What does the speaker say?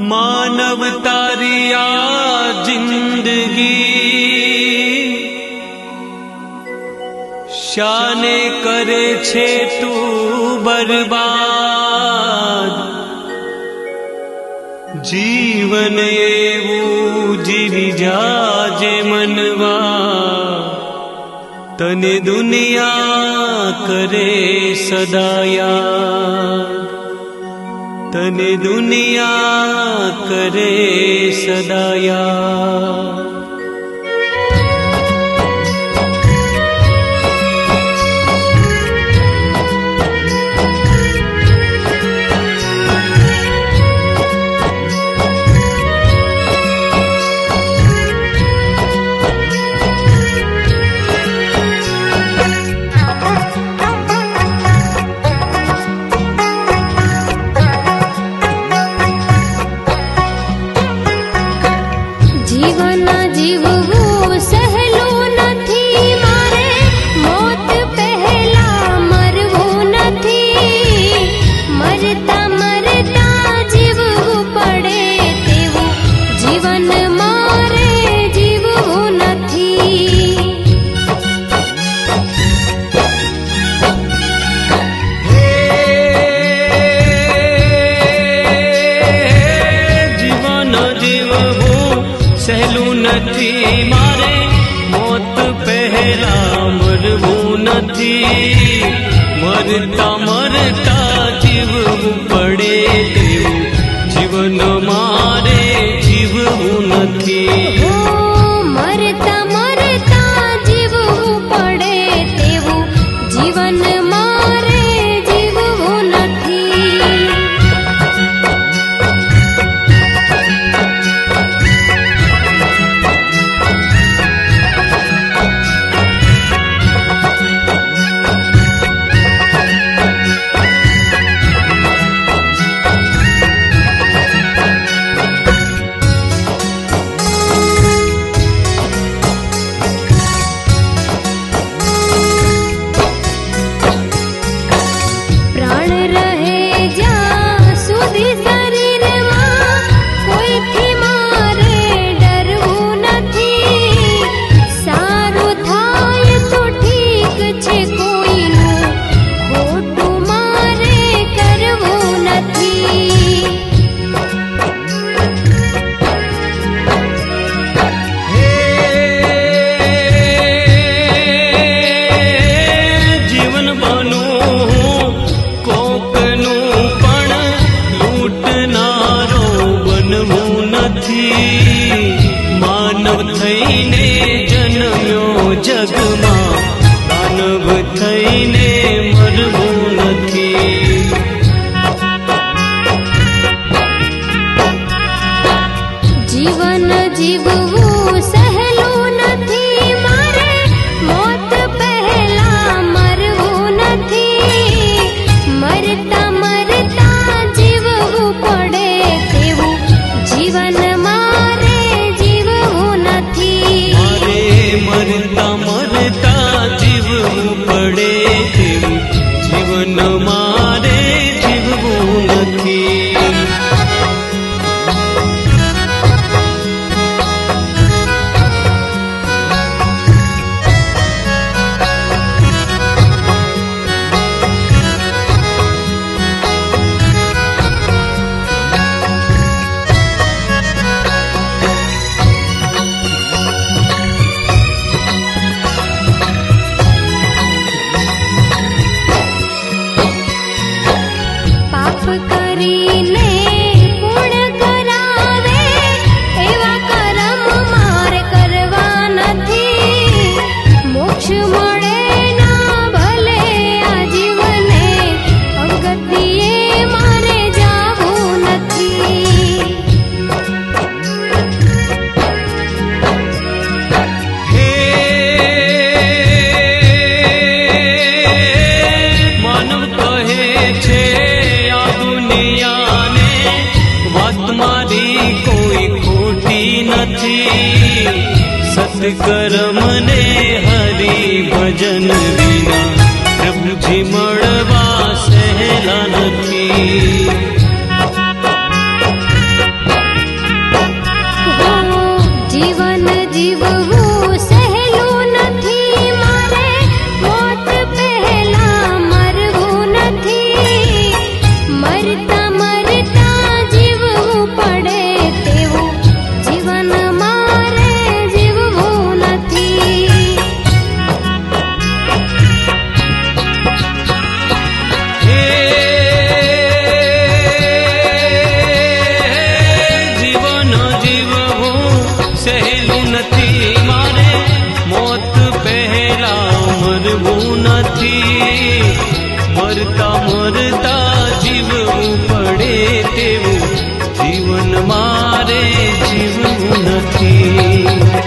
मानव तारी आ जिंदगी शाने करे छे तू बर्बाद। जीवन एवं जीवी जाजे मनवा तने दुनिया करे सदा याद। तने दुनिया करे सदा याद। मारे मौत पहला मरवू नथी। मरता मरता जीववू पड़े तेवू जीवन मारे जीववू नथी। मरता मरता जीववू पड़े तेवू जीवन मारे जीववू नथी। मानव थईने जन्म्यो जगमा मानव थईने मरवू नथी। जीवन जीववू सहेलू नथी। मारे मौत पहला मरवू नथी। मरता मरता जीववू पड़े तेवू जीवन मरता मरता जीववू पड़े तेवू जीवन मारे जीववू नथी। सत्कर्म ने हरि भजन विना प्रभुजी મળવા સહેલા નથી। મરતા મરતા જીવવું પડે તેવું જીવન મારે જીવવું નથી.